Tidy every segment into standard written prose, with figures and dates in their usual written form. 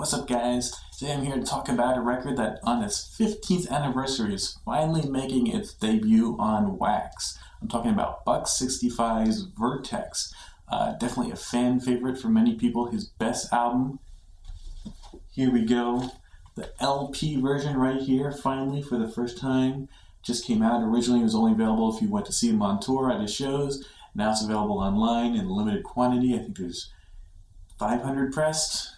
What's up, guys? Today I'm here to talk about a record that on its 15th anniversary is finally making its debut on wax. I'm talking about Buck 65's Vertex. Definitely a fan favorite for many people, his best album. Here we go. The LP version right here, finally, for the first time. Just came out. Originally it was only available if you went to see him on tour at his shows. Now it's available online in limited quantity. I think there's 500 pressed.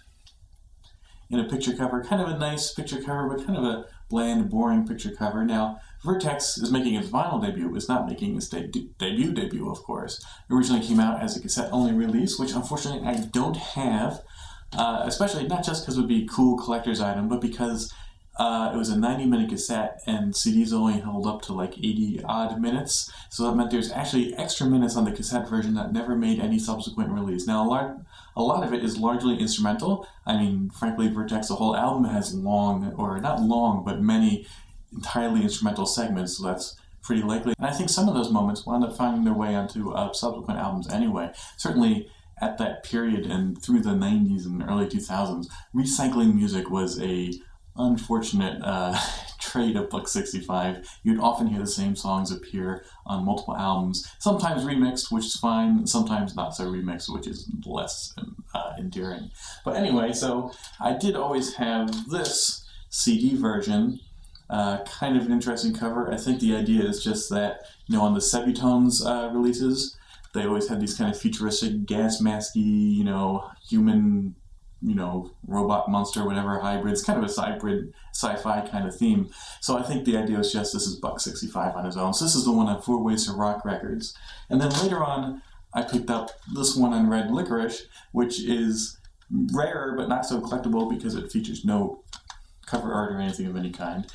In a picture cover, kind of a nice picture cover, but kind of a bland, boring picture cover. Now, Vertex is making its vinyl debut. It's not making its debut, of course. It originally came out as a cassette-only release, which unfortunately I don't have, especially not just because it would be a cool collector's item, but because it was a 90-minute cassette and CDs only held up to like 80-odd minutes. So that meant there's actually extra minutes on the cassette version that never made any subsequent release. Now, a lot of it is largely instrumental. I mean, frankly, Vertex, the whole album has long, or not long, but many entirely instrumental segments, so that's pretty likely. And I think some of those moments wound up finding their way onto subsequent albums anyway. Certainly at that period and through the 90s and early 2000s, recycling music was a unfortunate trait of Buck 65. You'd often hear the same songs appear on multiple albums, sometimes remixed, which is fine, sometimes not so remixed, which is less endearing. But anyway, so I did always have this CD version, kind of an interesting cover. I think the idea is just that, you know, on the Sebutones releases, they always had these kind of futuristic, gas masky, you know, human, you know, robot monster, whatever, hybrids, kind of a hybrid sci-fi kind of theme. So I think the idea is just this is Buck 65 on his own. So this is the one on Four Ways to Rock Records. And then later on, I picked up this one on Red Licorice, which is rare but not so collectible because it features no cover art or anything of any kind.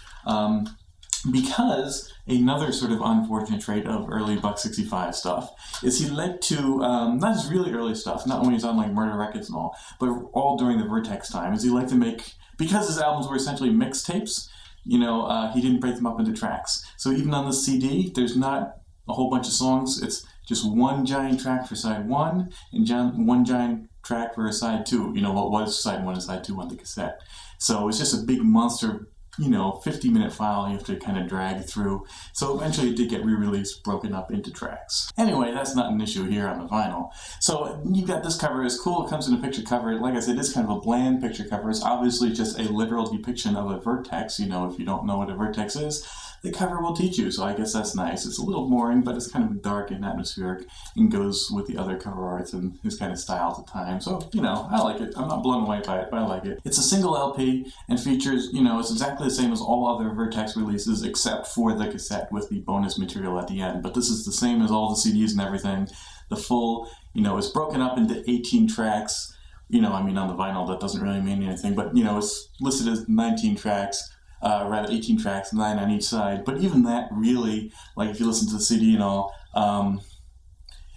Because another sort of unfortunate trait of early Buck 65 stuff is he liked to, not his really early stuff, not when he was on like Murder Records and all, but all during the Vertex time, is he liked to make, because his albums were essentially mixtapes, you know, he didn't break them up into tracks. So even on the CD, there's not a whole bunch of songs, it's just one giant track for side one, and one giant track for side two, you know, what was side one and side two on the cassette. So it's just a big monster, you know, 50-minute file you have to kind of drag through. So eventually it did get re-released, broken up into tracks. Anyway, that's not an issue here on the vinyl. So you've got this cover. It's cool. It comes in a picture cover. Like I said, it's kind of a bland picture cover. It's obviously just a literal depiction of a vertex. You know, if you don't know what a vertex is, the cover will teach you. So I guess that's nice. It's a little boring, but it's kind of dark and atmospheric and goes with the other cover arts and his kind of style at the time. So, you know, I like it. I'm not blown away by it, but I like it. It's a single LP and features, you know, it's exactly the same as all other Vertex releases except for the cassette with the bonus material at the end. But this is the same as all the CDs and everything. The full, you know, is broken up into 18 tracks. You know, I mean, on the vinyl, that doesn't really mean anything, but, you know, it's listed as 19 tracks. Rather 18 tracks, 9 on each side. But even that really, like if you listen to the CD and all,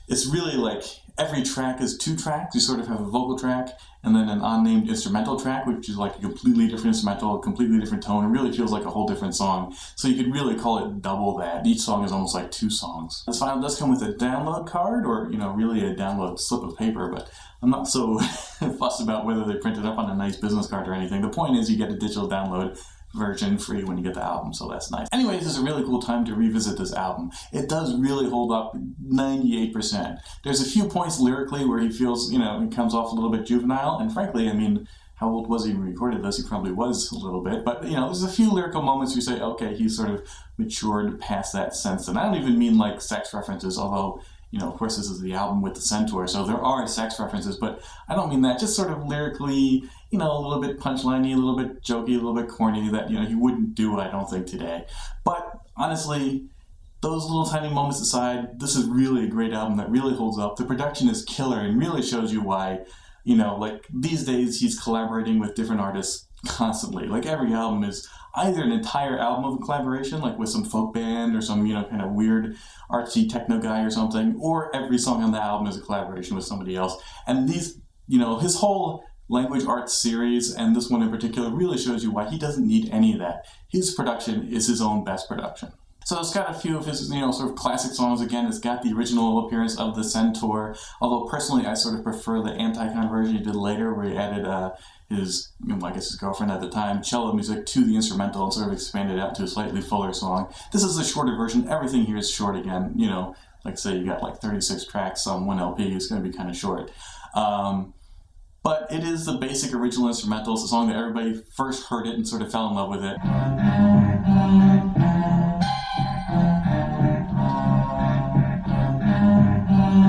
it's really like every track is 2 tracks. You sort of have a vocal track and then an unnamed instrumental track, which is like a completely different instrumental, a completely different tone. It really feels like a whole different song. So you could really call it double that. Each song is almost like 2 songs. This vinyl does come with a download card, or, you know, really a download slip of paper, but I'm not so fussed about whether they print it up on a nice business card or anything. The point is you get a digital download version free when you get the album, so that's nice. Anyways, this is a really cool time to revisit this album. It does really hold up 98%. There's a few points lyrically where he feels, you know, he comes off a little bit juvenile, and frankly, I mean, how old was he when he recorded this? He probably was a little bit, but, you know, there's a few lyrical moments where you say, okay, he's sort of matured past that sense, and I don't even mean like sex references, although, you know, of course this is the album with the Centaur, so there are sex references, but I don't mean that. Just sort of lyrically, you know, a little bit punchliney, a little bit jokey, a little bit corny that, you know, he wouldn't do, I don't think, today. But honestly, those little tiny moments aside, this is really a great album that really holds up. The production is killer and really shows you why, you know, like these days he's collaborating with different artists constantly. Like every album is either an entire album of a collaboration, like with some folk band or some, you know, kind of weird artsy techno guy or something, or every song on the album is a collaboration with somebody else. And these, you know, his whole language arts series, and this one in particular, really shows you why he doesn't need any of that. His production is his own best production. So it's got a few of his, sort of classic songs. Again, it's got the original appearance of the Centaur, although personally I sort of prefer the Anticon version he did later, where he added his, I guess his girlfriend at the time, cello music to the instrumental and sort of expanded out to a slightly fuller song. This is a shorter version. Everything here is short again. Like say you got like 36 tracks on one LP, it's going to be kind of short. But it is the basic original instrumental. It's a song that everybody first heard it and sort of fell in love with it.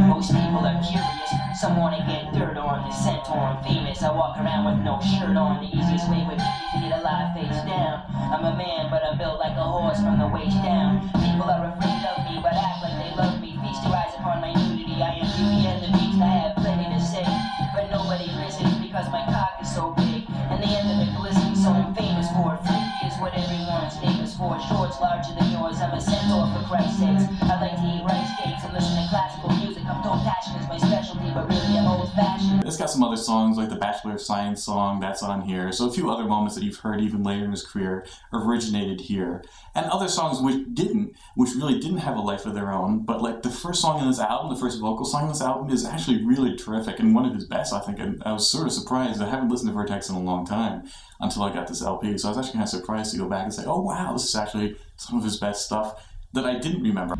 Most people are curious, some want to get dirt on. The Centaur, I'm famous, I walk around with no shirt on. The easiest way would be to get a live face down. I'm a man, but I'm built like a horse from the waist down. People are afraid of me, but act like they love me. Feast your eyes upon my nudity, I am beauty and the beast. I have plenty to say, but nobody listens because my cock is so big. And the end of it glistens, so I'm famous for it. Freaky is what everyone's famous for. Shorts larger than yours, I'm a Centaur for Christ's sakes. I like to eat rice cakes and listen to classical music. I'm told passion is my specialty, but really I'm old-fashioned. It's got some other songs like the Bachelor of Science song that's on here. So a few other moments that you've heard even later in his career originated here. And other songs which really didn't have a life of their own. But like the first song in this album, the first vocal song in this album is actually really terrific and one of his best, I think. And I was sort of surprised. I haven't listened to Vertex in a long time until I got this LP. So I was actually kind of surprised to go back and say, oh wow, this is actually some of his best stuff that I didn't remember.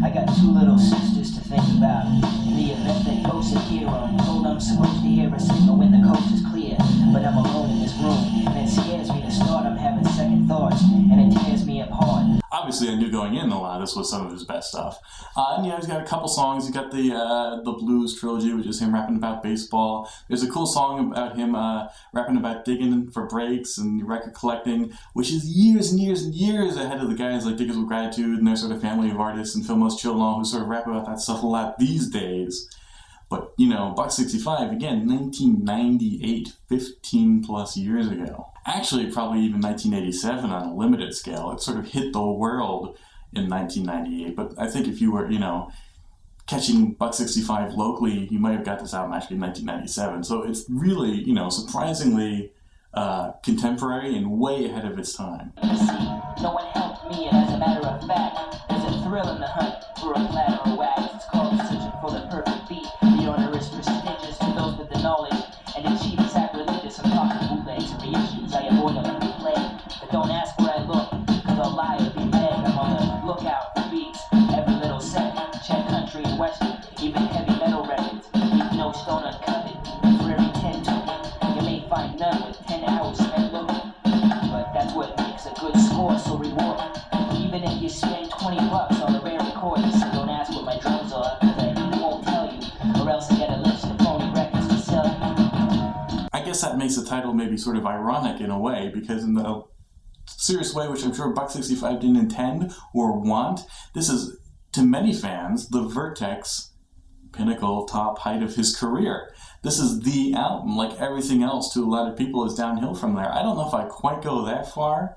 I got two little sisters to think about. In the event that ghosts appear, I'm told I'm supposed to hear a signal when the coast is clear. But I'm alone in this room, and it scares me to start. I'm having second thoughts, and it tears me apart. Obviously, I knew going in a lot of this was some of his best stuff. And he's got a couple songs. He's got the Blues Trilogy, which is him rapping about baseball. There's a cool song about him rapping about digging for breaks and record collecting, which is years and years and years ahead of the guys like Diggers with Gratitude and their sort of family of artists and Philmos Chill and all, who sort of rap about that stuff a lot these days. But, Buck 65, again, 1998, 15 plus years ago. Actually, probably even 1987 on a limited scale. It sort of hit the world in 1998. But I think if you were, catching Buck 65 locally, you might have got this album actually in 1997. So it's really, surprisingly contemporary and way ahead of its time. No one helped me, and as a matter of fact, there's a thrill in the hunt for a platter or wax. It's called searching for the perfect beat. The order is prestigious to those with the knowledge, and the cheap sacrilegious. I'm talking bootlegs and reissues. I avoid them every play, but don't ask where I look, cause I'll lie or be vague. I'm on the lookout for beats every little second. Check country and western, even heavy metal records. Leave no stone uncovered. For every 10 token, you may find none with 10 hours spent looking. But that's what makes a good score so rewarding. Even if you spend $20 on a rare recording, so don't ask what my drums are, cause I won't tell you, or else I get a list of phony records to sell you. I guess that makes the title maybe sort of ironic in a way, because in the serious way, which I'm sure Buck 65 didn't intend or want, this is, to many fans, the Vertex pinnacle, top height of his career. This is the album. Like everything else to a lot of people is downhill from there. I don't know if I quite go that far.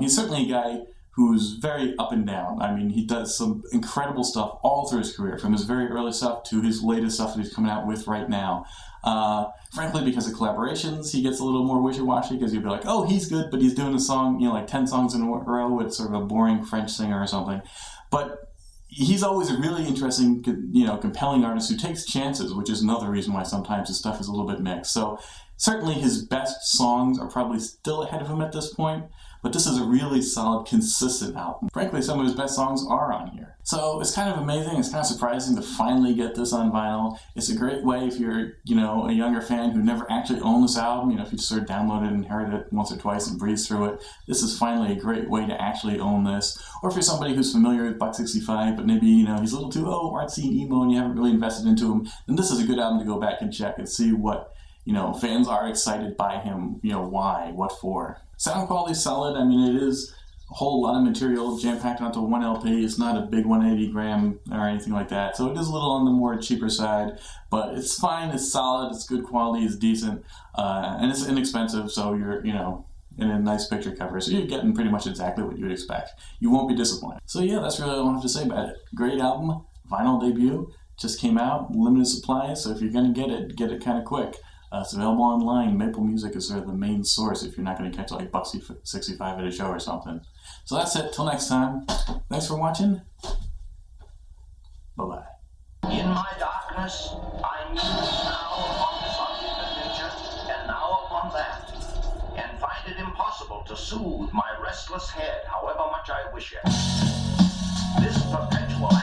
He's certainly a guy who's very up and down. I mean, he does some incredible stuff all through his career, from his very early stuff to his latest stuff that he's coming out with right now. Frankly, because of collaborations, he gets a little more wishy-washy, because you'll be like, oh, he's good, but he's doing a song, like 10 songs in a row with sort of a boring French singer or something. But he's always a really interesting, compelling artist who takes chances, which is another reason why sometimes his stuff is a little bit mixed. So certainly his best songs are probably still ahead of him at this point, but this is a really solid, consistent album. Frankly, some of his best songs are on here. So it's kind of amazing, it's kind of surprising to finally get this on vinyl. It's a great way if you're, a younger fan who never actually owned this album, if you just sort of download it and heard it once or twice and breeze through it, this is finally a great way to actually own this. Or if you're somebody who's familiar with Buck 65, but maybe, he's a little too, artsy and emo and you haven't really invested into him, then this is a good album to go back and check and see what, fans are excited by him, why, what for. Sound quality is solid. I mean, it is a whole lot of material jam-packed onto one LP. It's not a big 180 gram or anything like that. So it is a little on the more cheaper side, but it's fine, it's solid, it's good quality, it's decent, and it's inexpensive, so you're, and a nice picture cover. So you're getting pretty much exactly what you would expect. You won't be disappointed. So yeah, that's really all I have to say about it. Great album, vinyl debut, just came out, limited supply, so if you're going to get it kind of quick. It's available online. Maple Music is sort of the main source if you're not going to catch like $1.65 at a show or something. So that's it. Till next time. Thanks for watching. Bye-bye. In my darkness, I muse now upon this object of nature, and now upon that, and find it impossible to soothe my restless head, however much I wish it. This perpetual